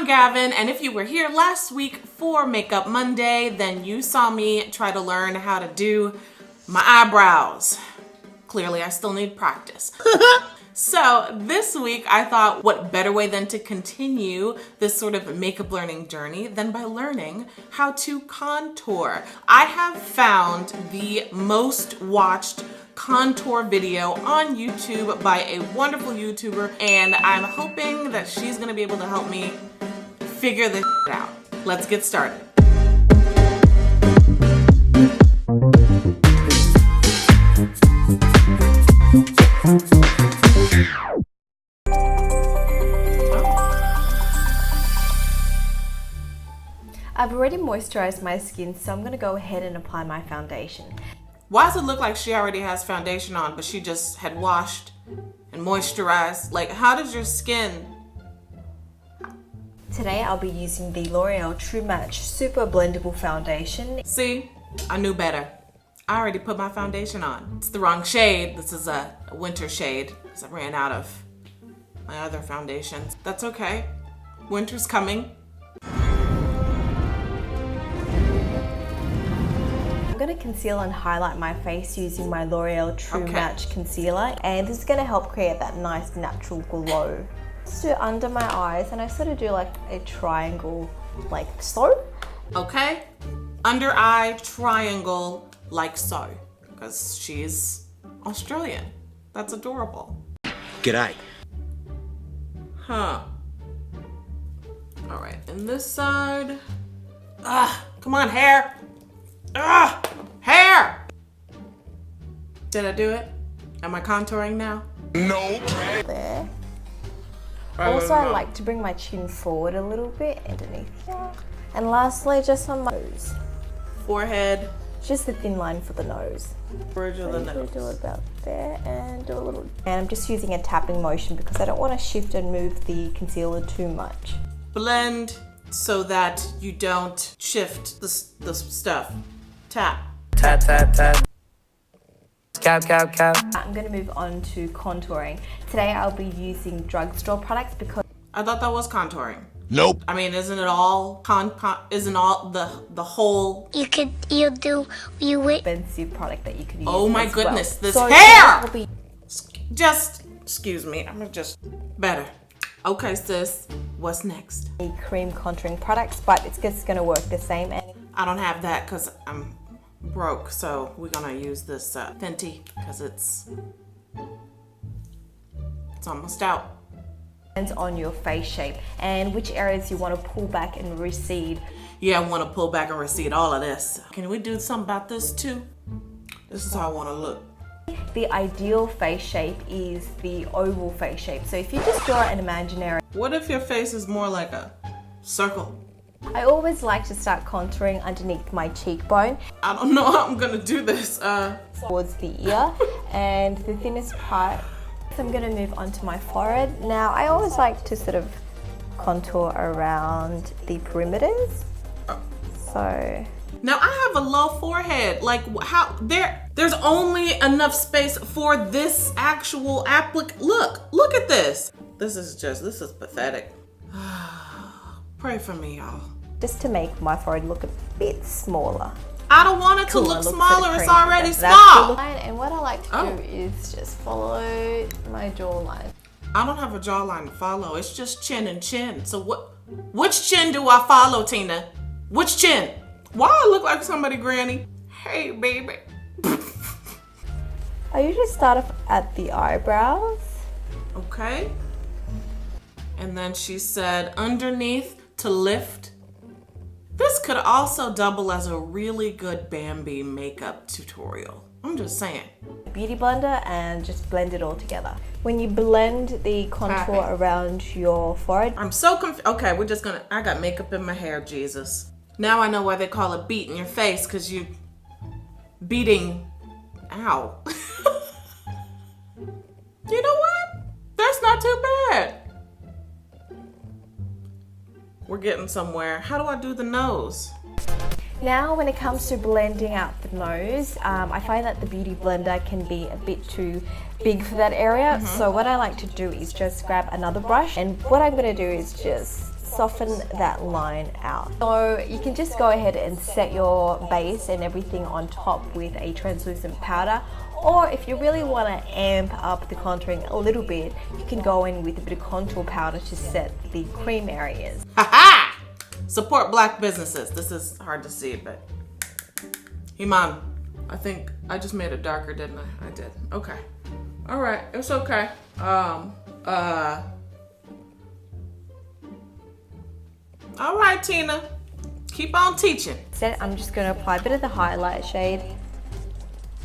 I'm Gavyn, and if you were here last week for Makeup Monday, then you saw me try to learn how to do my eyebrows. Clearly, I still need practice. So this week, I thought what better way than to continue this sort of makeup learning journey than by learning how to contour. I have found the most watched contour video on YouTube by a wonderful YouTuber, and I'm hoping that she's gonna be able to help me figure this out. Let's get started. I've already moisturized my skin, so I'm going to go ahead and apply my foundation. Why does it look like she already has foundation on, but she just had washed and moisturized? Like, how does your skin... Today I'll be using the L'Oreal True Match Super Blendable Foundation. See, I knew better. I already put my foundation on. It's the wrong shade. This is a winter shade because I ran out of my other foundations. That's okay. Winter's coming. I'm going to conceal and highlight my face using my L'Oreal True Match Concealer, and this is going to help create that nice natural glow. Just do under my eyes, and I sort of do like a triangle like so. Okay, under eye triangle like so, because she's Australian. That's adorable. G'day. Huh. All right, and this side. Come on, hair. Hair! Did I do it? Am I contouring now? No. There. Also, I like to bring my chin forward a little bit underneath here. And lastly, just on my nose. Forehead. Just the thin line for the nose. Bridge of the nose. Do it about there and do a little. And I'm just using a tapping motion because I don't want to shift and move the concealer too much. Blend so that you don't shift the stuff. Tap. Tap, tap, tap. Cap, cap, cap. I'm going to move on to contouring. Today I'll be using drugstore products because I thought that was contouring. Nope. I mean, isn't it all isn't all the whole expensive product that you could use. Oh my as goodness, well. this So hair! Just excuse me, I'm just better. Okay, sis, what's next? A cream contouring products, but it's just going to work the same. And I don't have that because I'm broke, so we're gonna use this Fenty because it's almost out. depends on your face shape and which areas you want to pull back and recede. Yeah, I want to pull back and recede all of this. Can we do something about this too? This is how I want to look. The ideal face shape is the oval face shape. So if you just draw an imaginary. What if your face is more like a circle? I always like to start contouring underneath my cheekbone. I don't know how I'm gonna do this. Towards the ear and the thinnest part. So I'm gonna move onto my forehead. Now I always like to sort of contour around the perimeters. So. Now I have a low forehead. Like how there's only enough space for this actual Look at this. This is pathetic. Pray for me, y'all. Just to make my forehead look a bit smaller. I don't want it to look smaller. It's already small. And what I like to do is just follow my jawline. I don't have a jawline to follow. It's just chin and chin. So which chin do I follow, Tina? Which chin? Why I look like somebody, Granny? Hey, baby. I usually start off at the eyebrows. Okay. And then she said underneath to lift. This could also double as a really good Bambi makeup tutorial. I'm just saying. Beauty blender and just blend it all together. When you blend the contour around your forehead. I'm so confused. Okay, I got makeup in my hair, Jesus. Now I know why they call it beat in your face, because you beating, ow. You know what? That's not too bad. We're getting somewhere. How do I do the nose? Now when it comes to blending out the nose, I find that the Beauty Blender can be a bit too big for that area. So what I like to do is just grab another brush, and what I'm going to do is just soften that line out. So you can just go ahead and set your base and everything on top with a translucent powder, or if you really want to amp up the contouring a little bit, you can go in with a bit of contour powder to set the cream areas. Ha-ha! Support black businesses. This is hard to see, but Iman, I think I just made it darker, didn't I? I did. Okay. All right, it's okay. All right, Tina, keep on teaching. Then I'm just going to apply a bit of the highlight shade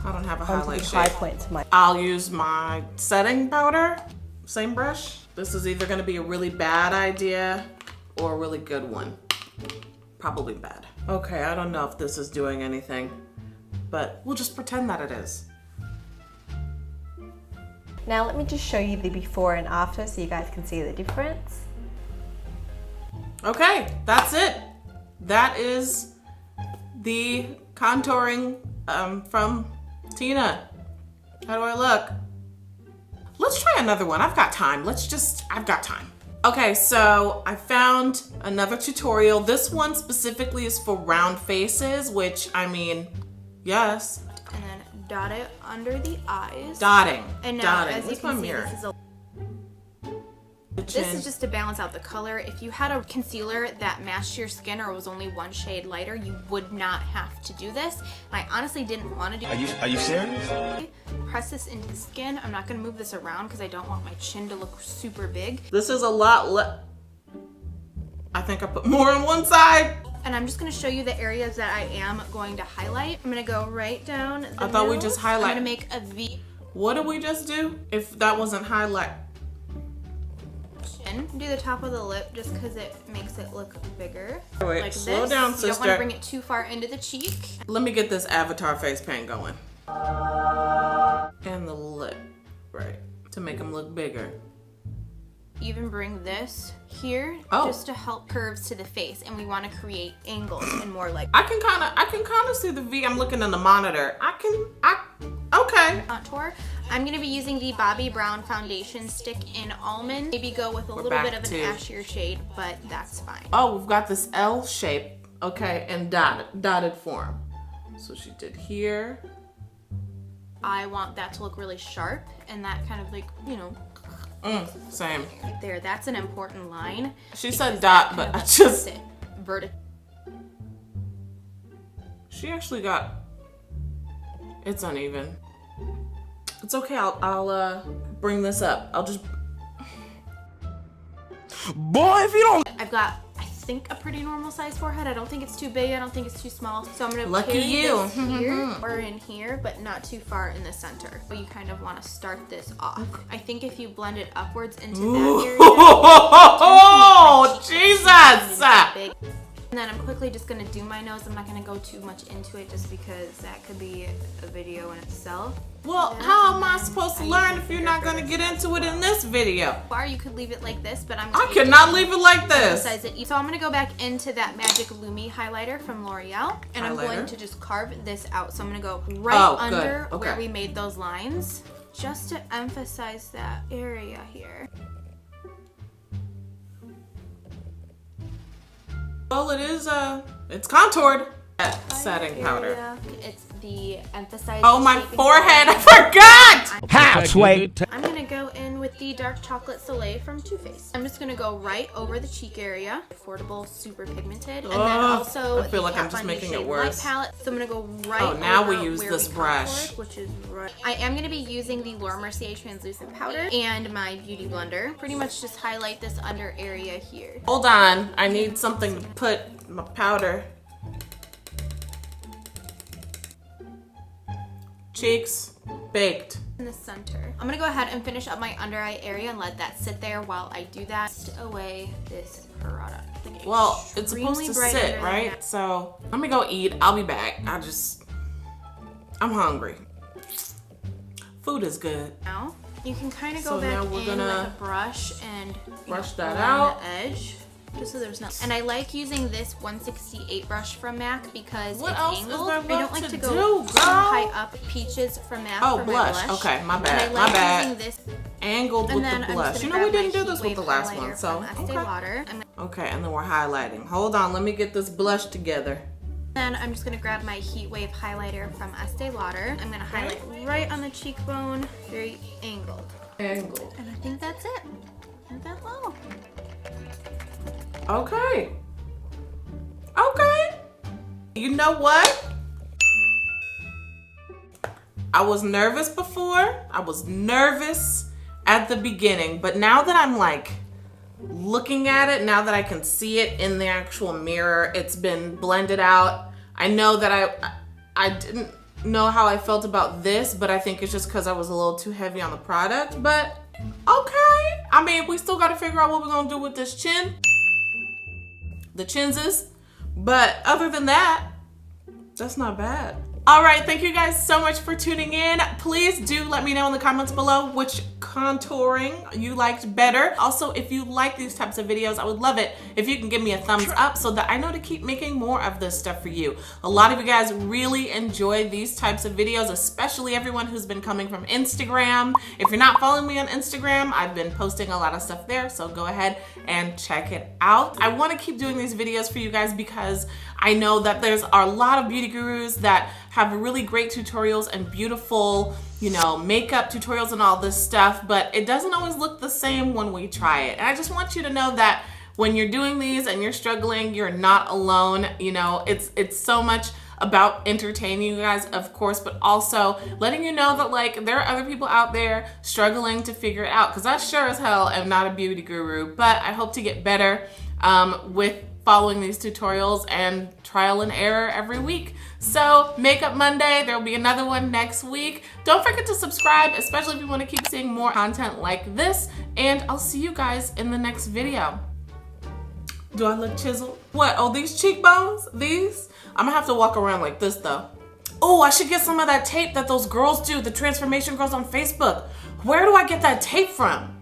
I don't have a onto highlight the shade. high points of my. I'll use my setting powder, same brush. This is either gonna be a really bad idea or a really good one. Probably bad. Okay, I don't know if this is doing anything, but we'll just pretend that it is. Now let me just show you the before and after so you guys can see the difference. Okay, that's it. That is the contouring from Tina. How do I look? Let's try another one. I've got time. I've got time. Okay, so I found another tutorial. This one specifically is for round faces, which I mean, yes. And then dot it under the eyes. Dotting. And now, Dotting. as you Where's my can see, mirror? this is just to balance out the color. If you had a concealer that matched your skin or was only one shade lighter, you would not have to do this. I honestly didn't want to do it. Are you serious? Press this into the skin. I'm not going to move this around because I don't want my chin to look super big. This is a lot I think I put more on one side. And I'm just going to show you the areas that I am going to highlight. I'm going to go right down the I thought we nose. just I'm highlight. going to make a V. What did we just do? If that wasn't highlight. Chin. Do the top of the lip just because it makes it look bigger. Wait, like slow this. down, You don't want sister. to bring it too far into the cheek. Let me get this avatar face paint going. And the lip, right, to make them look bigger. Even bring this here just to help curves to the face, and we want to create angles and more like I can kind of see the V. I'm looking in the monitor. Okay. contour. I'm going to be using the Bobbi Brown foundation stick in almond. Maybe go with a little back bit of an to- ashier shade, but that's fine. Oh, we've got this L shape. Okay, and dotted form. So she did here. I want that to look really sharp and that kind of like, you know, Same. right there. That's an important line. She said dot, but I just. She actually got. It's uneven. It's okay. I'll bring this up. I'll just. Boy, if you don't. I've got, I think, a pretty normal size forehead. I don't think it's too big. I don't think it's too small. So I'm gonna Lucky carry you. this here or in here, but not too far in the center. So you kind of want to start this off. I think if you blend it upwards into that area. Oh, Jesus! Big. And then I'm quickly just gonna do my nose. I'm not gonna go too much into it just because that could be a video in itself. Well, how am I supposed to learn if you're not gonna get into it in this video? Or you could leave it like this, but I cannot leave it like this. Size it. So I'm gonna go back into that Magic Lumi highlighter from L'Oreal, and I'm going to just carve this out. So I'm gonna go right under where we made those lines, just to emphasize that area here. Well, it is, it's contoured. Setting powder. It's the emphasized. Oh, my shaping forehead, I powder. forgot! Halfway. I'm gonna go in with the Dark Chocolate Soleil from Too Faced. I'm just gonna go right over the cheek area. Affordable, super pigmented. And then also I feel like the I'm Kat just Von D making it Shade worse. Light palette. So I'm gonna go right Oh, now we over use where this we brush. contoured, which is right. I am gonna be using the Laura Mercier translucent powder and my beauty blender. Pretty much just highlight this under area here. Hold on, I need something to put my powder. Cheeks baked. In the center. I'm gonna go ahead and finish up my under eye area and let that sit there while I do that. Just away this product. Like Well, it's supposed extremely to bright sit, under right? there. So let me go eat. I'll be back. I'm hungry. Food is good. Now you can kind of go So back now in we're with gonna a brush and brush that around out. the edge. just so there's no. And I like using this 168 brush from MAC because What it's else is angled. there I don't left like to to do, go girl? too high up. Peaches from MAC Oh, for blush. my blush. Okay, my And bad. I My like bad. using this. Angled And with then the I'm blush. just You gonna know, we grab didn't my do this with Heat the Wave last highlighter one, so from Estee Lauder. Okay, and then we're highlighting. Hold on, let me get this blush together. Then I'm just gonna grab my Heat Wave highlighter from Estee Lauder. I'm gonna highlight right on the cheekbone, very angled. Angled. And I think that's it. Not that low. Okay. Okay. You know what? I was nervous before. I was nervous at the beginning, but now that I'm like looking at it, now that I can see it in the actual mirror, it's been blended out. I know that I didn't know how I felt about this, but I think it's just because I was a little too heavy on the product, but okay. I mean, we still got to figure out what we're going to do with this chin. The chinses. But other than that, that's not bad. All right, thank you guys so much for tuning in. Please do let me know in the comments below which contouring you liked better. Also, if you like these types of videos, I would love it if you can give me a thumbs up so that I know to keep making more of this stuff for you. A lot of you guys really enjoy these types of videos, especially everyone who's been coming from Instagram. If you're not following me on Instagram, I've been posting a lot of stuff there, so go ahead and check it out. I want to keep doing these videos for you guys because I know that there's a lot of beauty gurus that have really great tutorials and beautiful, you know, makeup tutorials and all this stuff, but it doesn't always look the same when we try it. And I just want you to know that when you're doing these and you're struggling, you're not alone. You know, it's so much about entertaining you guys, of course, but also letting you know that like there are other people out there struggling to figure it out, because I sure as hell am not a beauty guru, but I hope to get better with following these tutorials and trial and error every week. So Makeup Monday, there'll be another one next week. Don't forget to subscribe, especially if you want to keep seeing more content like this, and I'll see you guys in the next video. Do I look chiseled? What, oh, these cheekbones? These? I'm gonna have to walk around like this though. Oh, I should get some of that tape that those girls do, the transformation girls on Facebook. Where do I get that tape from?